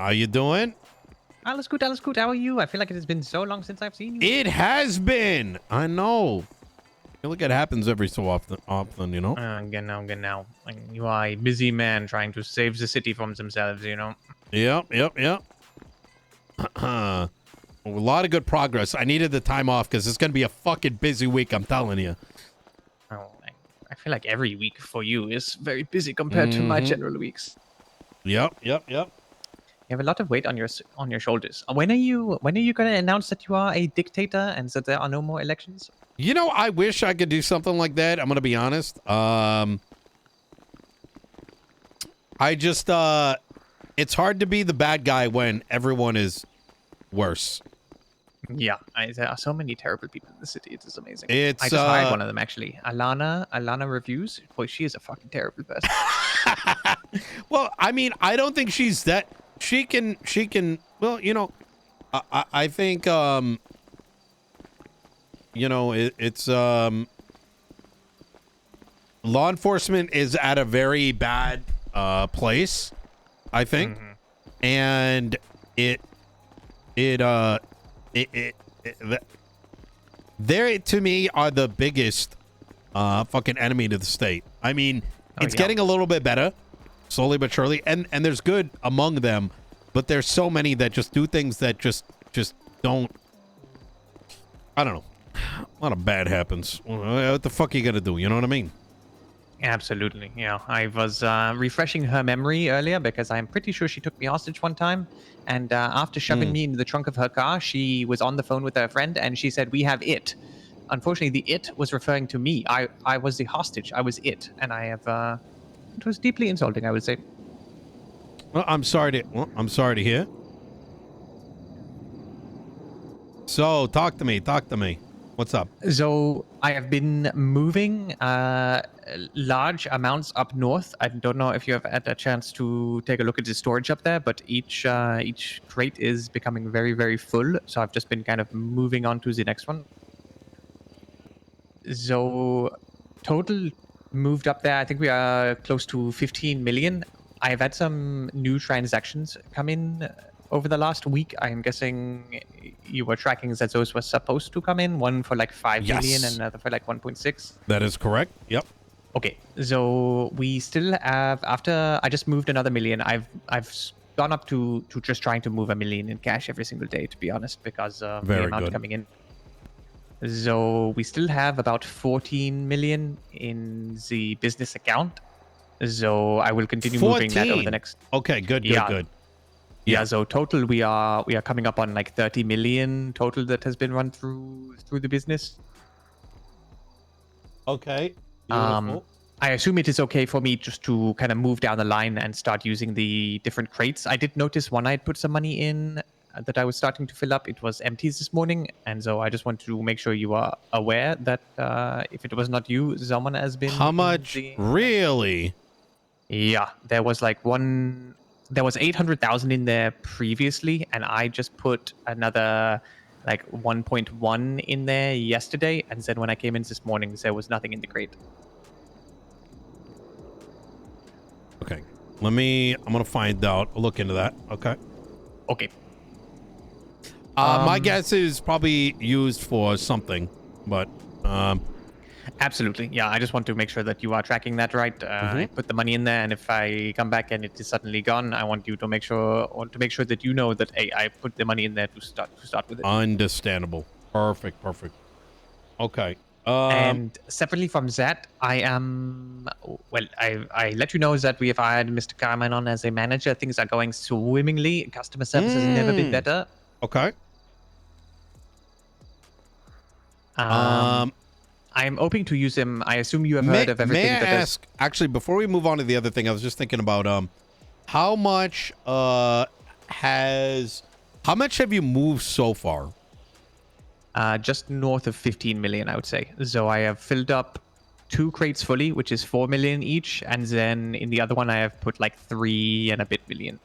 How you doing? Alles gut, alles gut. How are you? I feel like it has been so long since I've seen you. It has been. I know. I feel like it happens every so often, you know? Genau. Like, you are a busy man trying to save the city from themselves, you know? Yep. A lot of good progress. I needed the time off because it's going to be a fucking busy week, I'm telling you. Oh, I feel like every week for you is very busy compared to my general weeks. Yep. You have a lot of weight on your shoulders. When are you going to announce that you are a dictator and that there are no more elections? You know, I wish I could do something like that. I'm going to be honest. I just, it's hard to be the bad guy when everyone is worse. Yeah, there are so many terrible people in the city. It is amazing. It's, I just hired one of them, actually. Alana Reviews. Boy, she is a fucking terrible person. Well, I mean, I don't think she's that. She can, well, you know, I think, you know, it's, law enforcement is at a very bad, place, I think. And they to me are the biggest fucking enemy to the state. I mean, it's getting a little bit better, slowly but surely, and there's good among them, but there's so many that just do things that just don't. I don't know. A lot of bad happens. What the fuck are you gonna do? You know what I mean? Absolutely. Yeah, I was refreshing her memory earlier because I'm pretty sure she took me hostage one time. And after shoving me into the trunk of her car, she was on the phone with her friend and she said, "We have it." Unfortunately, the it was referring to me. I was the hostage. I was it. And I have, it was deeply insulting, I would say. Well, I'm sorry to hear. So, talk to me. What's up? So I have been moving large amounts up north. I don't know if you have had a chance to take a look at the storage up there, but each crate is becoming very, very full. So I've just been kind of moving on to the next one. So total moved up there. I think we are close to 15 million. I've had some new transactions come in over the last week. I'm guessing you were tracking that those were supposed to come in, one for like 5 million and another for like 1.6. That is correct. Yep. Okay, so we still have, after I just moved another million, I've gone up to just trying to move 1 million in cash every single day, to be honest, because of the amount coming in. So we still have about 14 million in the business account. So I will continue moving that over the next. Okay, good. Yeah, so total we are coming up on like 30 million total that has been run through the business. Okay. Beautiful. I assume it is okay for me just to kind of move down the line and start using the different crates. I did notice one I had put some money in that I was starting to fill up. It was empty this morning, and so I just want to make sure you are aware that if it was not you, someone has been. How much? Really? Yeah, there was 800,000 in there previously, and I just put another like 1.1 in there yesterday, and then when I came in this morning, there was nothing in the crate. Okay. I'm gonna find out. I'll look into that. Okay. My guess is probably used for something, but absolutely. Yeah, I just want to make sure that you are tracking that right. I put the money in there, and if I come back and it is suddenly gone, I want you to make sure that you know that, hey, I put the money in there to start with it. Understandable. Perfect. Okay. And separately from that, I let you know that we have hired Mr. Carmine on as a manager. Things are going swimmingly. Customer service has never been better. Okay. I'm hoping to use him. I assume you have heard of everything. May I ask, actually, before we move on to the other thing, I was just thinking about how much have you moved so far? Just north of 15 million, I would say. So I have filled up 2 crates fully, which is 4 million each, and then in the other one I have put like 3 and a bit million.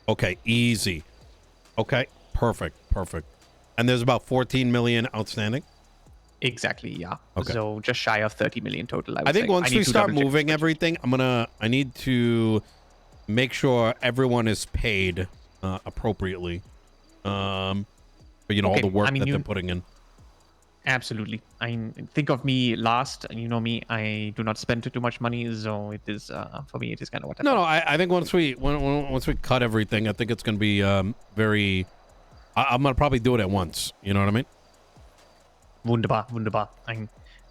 Okay, easy. Okay, perfect. And there's about 14 million outstanding. Exactly, yeah. Okay. So just shy of 30 million total, I think once we start moving everything, I need to make sure everyone is paid appropriately. But you know, all the work that they're putting in. Absolutely. I mean, think of me last. You know me. I do not spend too much money, so it is for me. It is kind of what. No, I think once we cut everything, I think it's going to be very. I'm going to probably do it at once. You know what I mean? Wunderbar, wunderbar.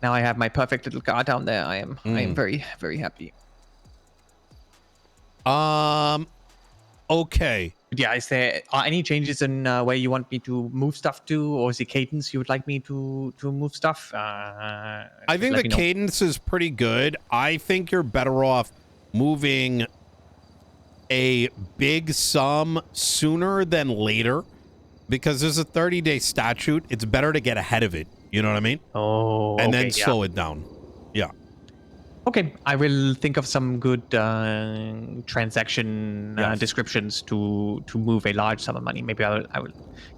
Now I have my perfect little car down there. I am very, very happy. Okay. Yeah, is there any changes in where you want me to move stuff to, or is the cadence you would like me to move stuff? I think the cadence is pretty good. I think you're better off moving a big sum sooner than later, because there's a 30-day statute. It's better to get ahead of it. You know what I mean? Oh, and then slow it down. Yeah. Okay, I will think of some good transaction descriptions to move a large sum of money. Maybe I will,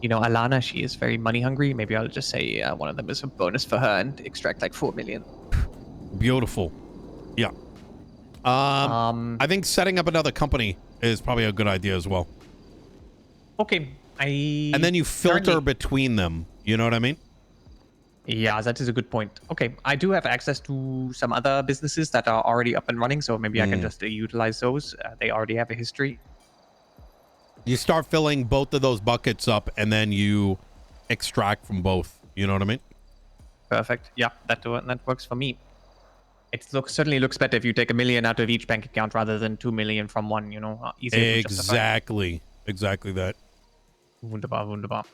you know, Alana, she is very money hungry. Maybe I'll just say one of them is a bonus for her and extract like 4 million. Beautiful. Yeah. I think setting up another company is probably a good idea as well. Okay, and then you filter between them. You know what I mean? Yeah, that is a good point. Okay, I do have access to some other businesses that are already up and running, so maybe I can just utilize those. They already have a history. You start filling both of those buckets up, and then you extract from both. You know what I mean? Perfect. Yeah, that works for me. It certainly looks better if you take $1 million out of each bank account rather than 2 million from one. You know, easier to justify. Exactly that. Wunderbar, wunderbar.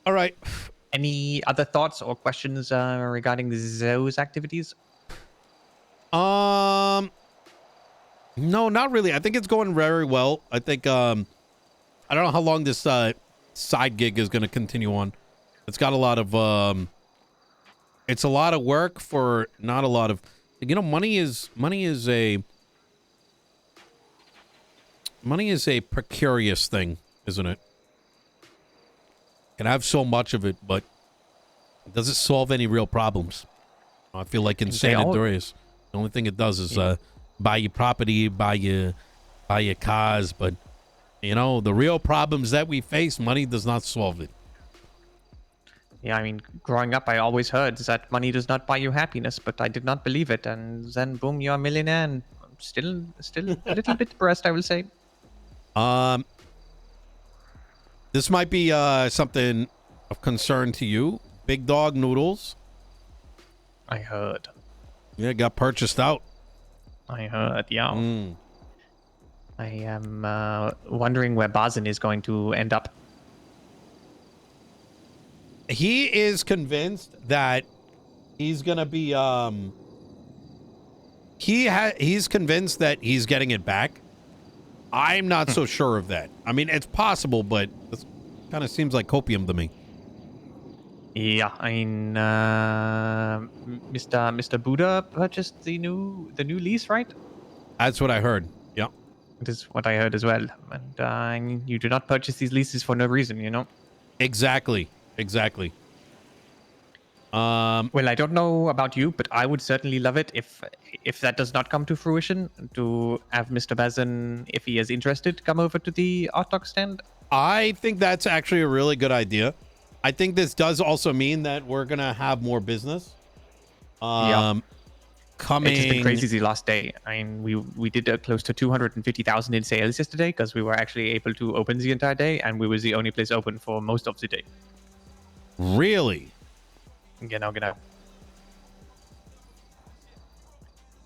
All right. Any other thoughts or questions regarding those activities? No, not really. I think it's going very well. I think I don't know how long this side gig is going to continue on. It's got a lot of it's a lot of work for not a lot of, you know, money is a precarious thing, isn't it? Can have so much of it, but does it solve any real problems? I feel like in San Andreas, the only thing it does is buy you property, buy you cars, but you know, the real problems that we face, money does not solve it. Yeah, I mean, growing up, I always heard that money does not buy you happiness, but I did not believe it, and then boom, you're a millionaire, and I'm still a little bit depressed, I will say. This might be something of concern to you. Big Dog Noodles. I heard. Yeah, got purchased out. I heard, yeah. I am wondering where Bazin is going to end up. He is convinced that he's going to be... he's convinced that he's getting it back. I'm not so sure of that. I mean, it's possible, but it kind of seems like copium to me. Yeah, I mean, Mr. Buddha purchased the new lease, right? That's what I heard. Yeah, it is what I heard as well. And you do not purchase these leases for no reason, you know. Exactly. Well, I don't know about you, but I would certainly love it if that does not come to fruition, to have Mr. Bazin, if he is interested, come over to the hot dog stand. I think that's actually a really good idea. I think this does also mean that we're gonna have more business. Coming. It's just been crazy the last day. I mean, we did close to 250,000 in sales yesterday because we were actually able to open the entire day, and we were the only place open for most of the day. Really? Genau.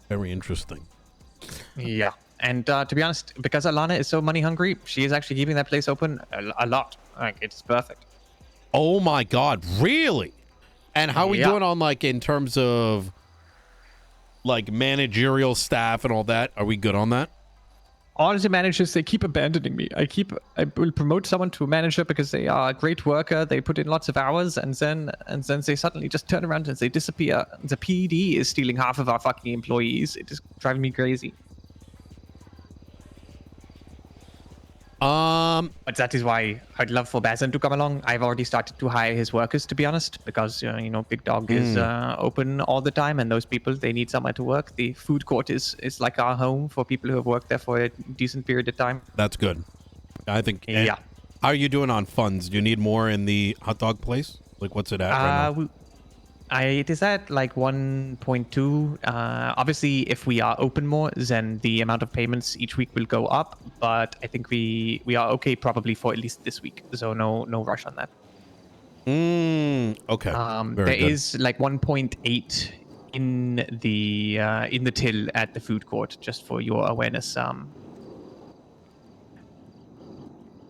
Very interesting. Yeah. And to be honest, because Alana is so money hungry, she is actually keeping that place open a lot. Like, it's perfect. Oh my God, really? And how are we doing on, like, in terms of like managerial staff and all that? Are we good on that? All the managers, they keep abandoning me. I will promote someone to a manager because they are a great worker. They put in lots of hours, and then they suddenly just turn around and they disappear. The PD is stealing half of our fucking employees. It is driving me crazy. But that is why I'd love for Bazin to come along. I've already started to hire his workers, to be honest, because you know, Big Dog is open all the time, and those people, they need somewhere to work. The food court is like our home for people who have worked there for a decent period of time. That's good. I think. Yeah. How are you doing on funds? Do you need more in the hot dog place? Like, what's it at right now? It is at like 1.2. Obviously, if we are open more, then the amount of payments each week will go up. But I think we are okay probably for at least this week. So no rush on that. Okay. There is like 1.8 in the till at the food court, just for your awareness.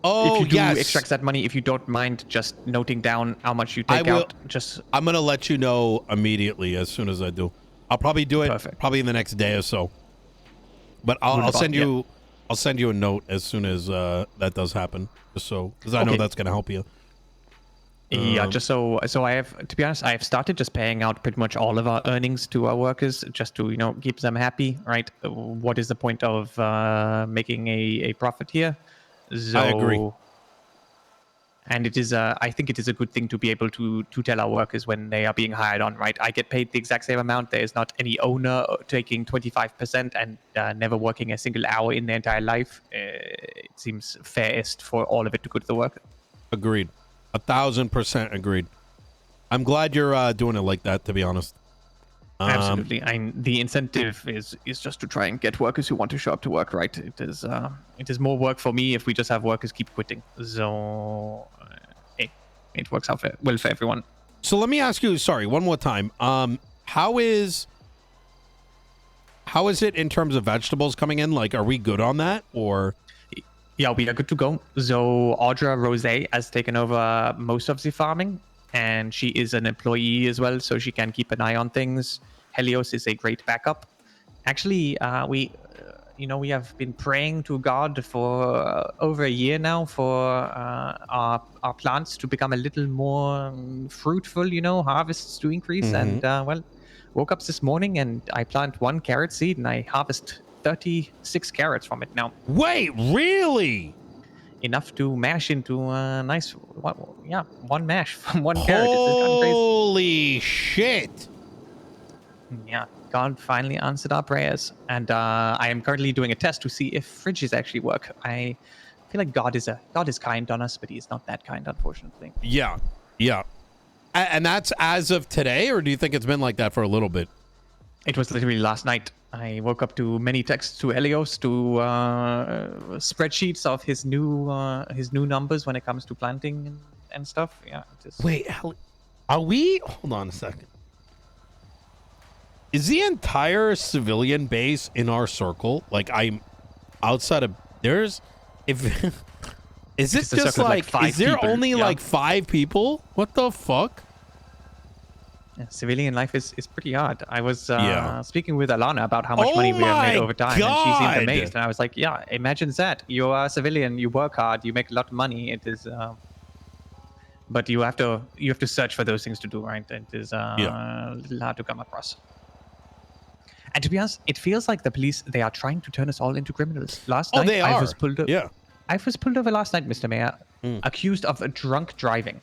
If you do extract that money, if you don't mind just noting down how much you take out, I'm gonna let you know immediately as soon as I do. I'll probably do it probably in the next day or so. But I'll send you I'll send you a note as soon as that does happen, just so because I know that's gonna help you. Yeah, just so I have, to be honest, I have started just paying out pretty much all of our earnings to our workers just to keep them happy, right? What is the point of making a profit here? So, I agree. And it is I think it is a good thing to be able to tell our workers when they are being hired on, right? I get paid the exact same amount. There is not any owner taking 25% and never working a single hour in their entire life. It seems fairest for all of it to go to the worker. Agreed. 1,000% agreed. I'm glad you're doing it like that, to be honest. Absolutely. The incentive is just to try and get workers who want to show up to work, right? It is more work for me if we just have workers keep quitting. So it works out well for everyone. So let me ask you, sorry, one more time. How is it in terms of vegetables coming in? Like, are we good on that, or? Yeah, we are good to go. So Audra Rose has taken over most of the farming, and she is an employee as well, so she can keep an eye on things. Helios is a great backup. Actually, we have been praying to God for over a year now for our plants to become a little more fruitful, harvests to increase. And woke up this morning and I plant 1 carrot seed and I harvest 36 carrots from it now. Wait, really? Enough to mash into a nice, 1 mash from 1 carrot. Holy shit. Yeah, God finally answered our prayers. And I am currently doing a test to see if fridges actually work. I feel like God is kind on us, but he is not that kind, unfortunately. Yeah. And that's as of today, or do you think it's been like that for a little bit? It was literally last night. I woke up to many texts to Helios, to spreadsheets of his new numbers when it comes to planting and stuff. Yeah. Wait, are we? Hold on a second. Is the entire civilian base in our circle? Like, I'm outside of there's. If is it just like 5 is there people, only like 5 people? What the fuck? Yeah, civilian life is pretty hard. I was speaking with Alana about how much money we have made over time, and she seemed amazed. And I was like, "Yeah, imagine that. You are a civilian. You work hard. You make a lot of money. It is, but you have to search for those things to do, right? It is a little hard to come across." And to be honest, it feels like the police, they are trying to turn us all into criminals. Last night, I was pulled over. I was pulled over last night, Mr. Mayor, accused of drunk driving.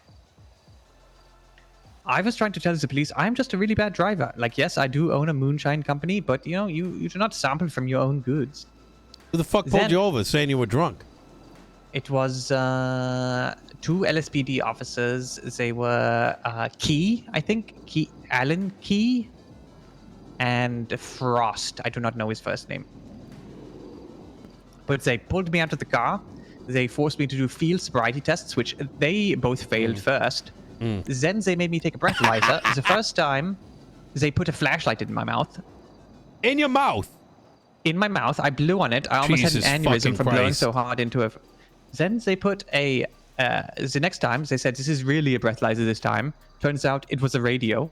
I was trying to tell the police, I'm just a really bad driver. Like, yes, I do own a moonshine company, but, you do not sample from your own goods. Who the fuck pulled you over saying you were drunk? It was 2 LSPD officers. They were Key, I think. Alan Key. And Frost. I do not know his first name. But they pulled me out of the car. They forced me to do field sobriety tests, which they both failed first. Then they made me take a breathalyzer. The first time, they put a flashlight in my mouth. In your mouth? In my mouth. I blew on it. I almost had an aneurysm from blowing so hard into it. Then they put the next time, they said, this is really a breathalyzer this time. Turns out it was a radio.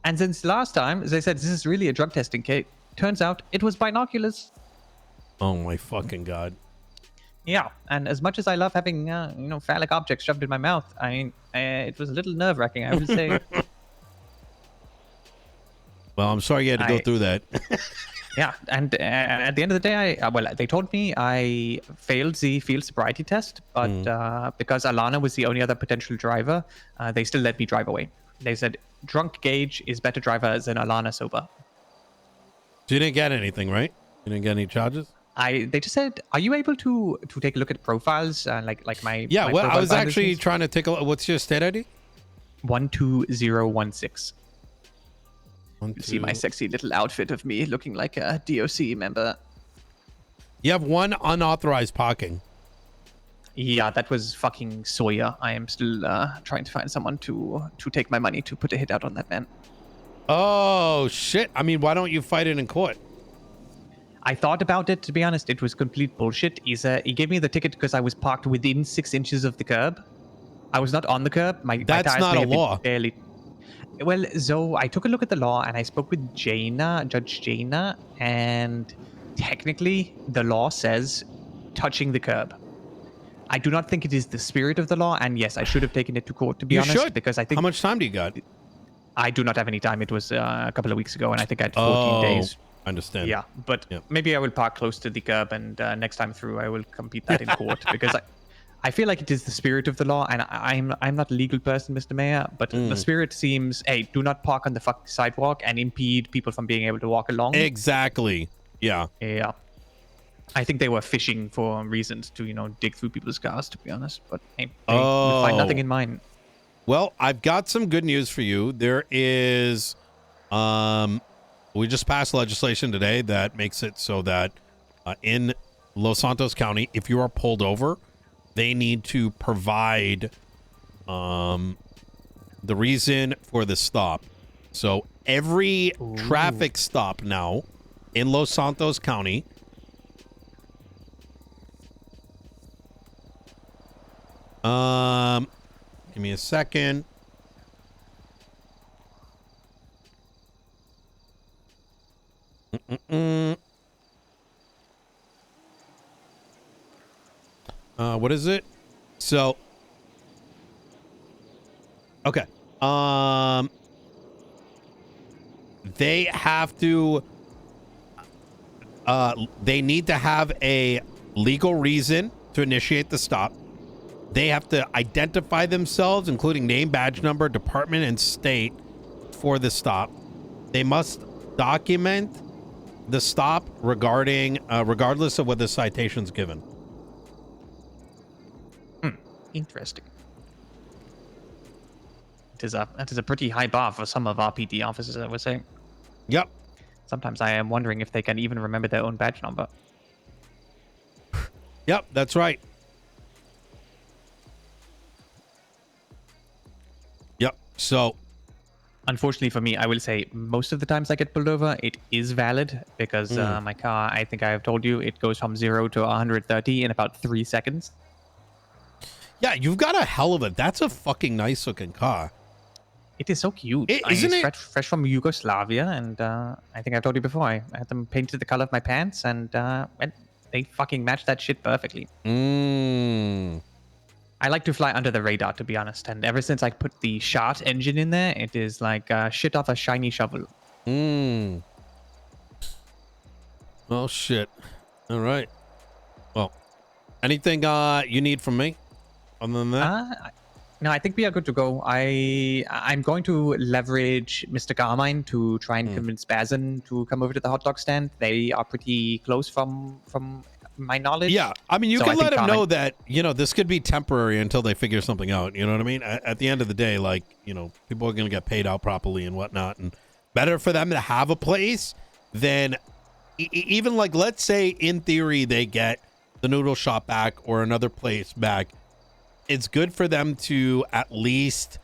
And since last time, they said, this is really a drug testing kit. Turns out it was binoculars. Oh my fucking God. Yeah, and as much as I love having, phallic objects shoved in my mouth, it was a little nerve-wracking, I would say. Well, I'm sorry you had to go through that. Yeah, and at the end of the day, they told me I failed the field sobriety test, but because Alana was the only other potential driver, they still let me drive away. They said, drunk Gayge is better driver than Alana sober. So you didn't get anything, right? You didn't get any charges? They just said, "Are you able to take a look at profiles, like my Yeah, my well, I profile was binders actually is?" trying to take a look. What's your state ID? 12016. One, You see my two. sexy little outfit of me looking like a DOC member. You have one unauthorized parking. Yeah, that was fucking Sawyer. I am still trying to find someone to take my money to put a hit out on that man. Oh, shit. I mean, why don't you fight it in court? I thought about it, to be honest. It was complete bullshit. He gave me the ticket because I was parked within 6 inches of the curb. I was not on the curb. My That's tires not may a have been law. barely... Well, so I took a look at the law and I spoke with Judge Jaina, and technically the law says touching the curb. I do not think it is the spirit of the law, and yes, I should have taken it to court, to be You honest, should. because I think... How much time do you got? I do not have any time. It was a couple of weeks ago, and I think I had 14 Oh, days. I understand. Yeah, but Yep. maybe I will park close to the curb, and next time through, I will compete that in court, because I feel like it is the spirit of the law, and I'm not a legal person, Mr. Mayor, but the spirit seems, hey, do not park on the fucking sidewalk and impede people from being able to walk along. Exactly. Yeah. Yeah. I think they were fishing for reasons to, dig through people's cars, to be honest. But hey, they will find nothing in mine. Well, I've got some good news for you. There is, we just passed legislation today that makes it so that in Los Santos County, if you are pulled over, they need to provide the reason for the stop. So every traffic stop now in Los Santos County, give me a second. What is it? So, okay. They have to, they need to have a legal reason to initiate the stop. They have to identify themselves, including name, badge number, department, and state for the stop. They must document the stop regardless of whether the citation's given. Interesting. It is a pretty high bar for some of our PD officers, I would say. Yep. Sometimes I am wondering if they can even remember their own badge number. Yep, that's right. Yep. So, unfortunately for me, I will say most of the times I get pulled over, it is valid because my car, I think I have told you, it goes from 0 to 130 in about 3 seconds. Yeah, you've got a hell of a... That's a fucking nice looking car. It is so cute. Isn't it? Fresh from Yugoslavia, and I think I've told you before, I had them painted the color of my pants, and they fucking match that shit perfectly. I like to fly under the radar, to be honest, and ever since I put the Shot engine in there, it is like shit off a shiny shovel. Well, shit. All right. Well, anything you need from me other than that? No, I think we are good to go. I'm going to leverage Mr. Carmine to try and convince Bazin to come over to the hot dog stand. They are pretty close from my knowledge. Yeah, I mean, you can let him know that, this could be temporary until they figure something out. You know what I mean? At the end of the day, like, people are going to get paid out properly and whatnot. And better for them to have a place than even, like, let's say in theory they get the noodle shop back or another place back. It's good for them to at least,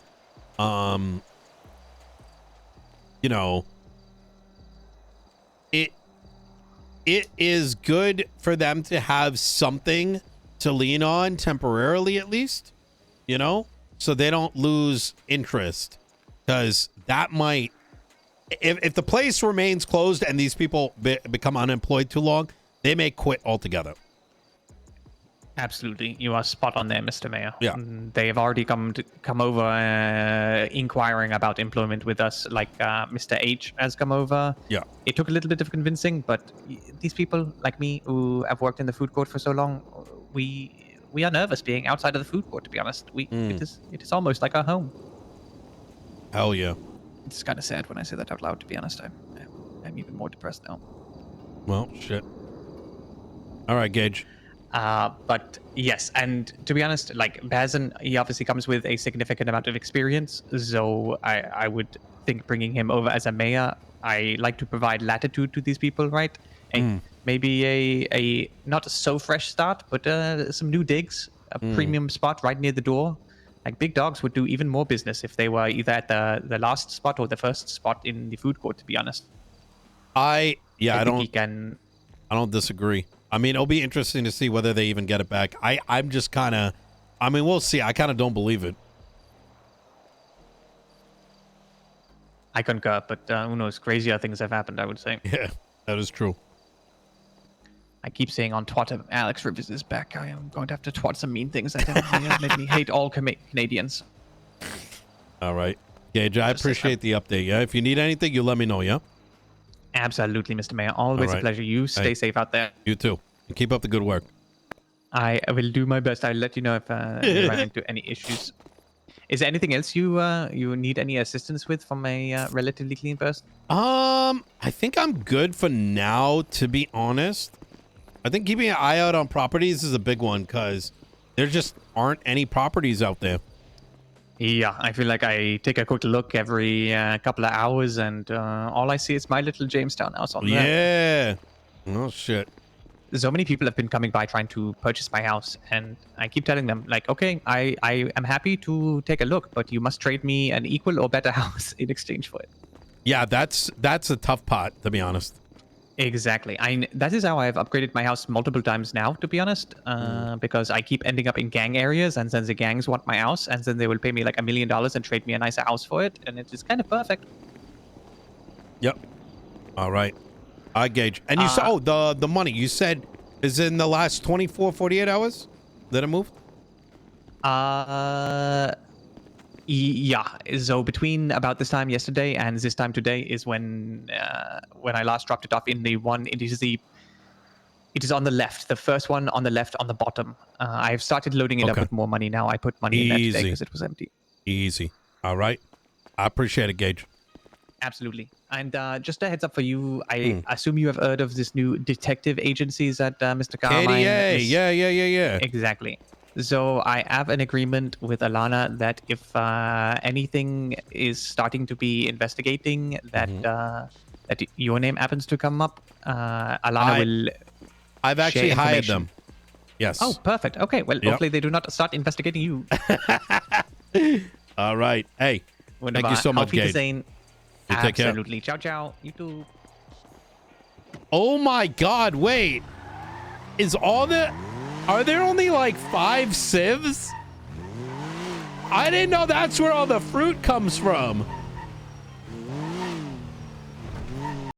it is good for them to have something to lean on temporarily, at least, so they don't lose interest, because that might, if the place remains closed and these people become unemployed too long, they may quit altogether. Absolutely, you are spot on there, Mr. Mayor. Yeah, they have already come over inquiring about employment with us. Like Mr. H has come over. Yeah, it took a little bit of convincing, but these people like me who have worked in the food court for so long, we are nervous being outside of the food court. To be honest, it is almost like our home. Hell yeah. It's kind of sad when I say that out loud. To be honest, I'm even more depressed now. Well, shit. All right, Gayge. But yes, and to be honest, like Bazin, he obviously comes with a significant amount of experience, so I would think bringing him over as a mayor. I like to provide latitude to these people, right? Maybe a not so fresh start, but some new digs, a premium spot right near the door. Like Big Dogs would do even more business if they were either at the last spot or the first spot in the food court. To be honest, I don't disagree. I mean, it'll be interesting to see whether they even get it back. I'm just kind of, I mean, we'll see. I kind of don't believe it. I concur, but who knows? Crazier things have happened, I would say. Yeah, that is true. I keep saying on Twitter, Alex Rivers is back. I am going to have to twat some mean things at him. He has made me hate all Canadians. All right. Gayge, I appreciate the update, yeah? If you need anything, you let me know, yeah? Absolutely, Mr. Mayor. Always a pleasure. You stay safe out there. You too. And keep up the good work. I will do my best. I'll let you know if you run into any issues. Is there anything else you need any assistance with from a relatively clean person? I think I'm good for now, to be honest. I think keeping an eye out on properties is a big one because there just aren't any properties out there. Yeah, I feel like I take a quick look every couple of hours and all I see is my little Jamestown house on there. Yeah. Oh, shit. So many people have been coming by trying to purchase my house, and I keep telling them, like, okay, I am happy to take a look, but you must trade me an equal or better house in exchange for it. Yeah, that's a tough part, to be honest. Exactly. That is how I've upgraded my house multiple times now, to be honest, because I keep ending up in gang areas, and then the gangs want my house, and then they will pay me like $1 million and trade me a nicer house for it, and it is kind of perfect. Yep. All right. I Gayge. And you said, the money you said is in the last 24, 48 hours that it moved? Yeah. So between about this time yesterday and this time today is when I last dropped it off in the one. It is on the left. The first one on the left on the bottom. I've started loading it up with more money now. I put money in that today because it was empty. Easy. All right. I appreciate it, Gayge. Absolutely. And just a heads up for you, I assume you have heard of this new detective agencies that Mr. Carmine KDA. Yeah. Exactly. So I have an agreement with Alana that if anything is starting to be investigating that that your name happens to come up, Alana will. I've actually hired them. Yes. Oh, perfect. Okay. Well, hopefully they do not start investigating you. All right. Hey, thank you so much, Gayge. You take care. Absolutely. Ciao, ciao. You too. Oh my God! Wait, are there only like 5 sieves? I didn't know that's where all the fruit comes from.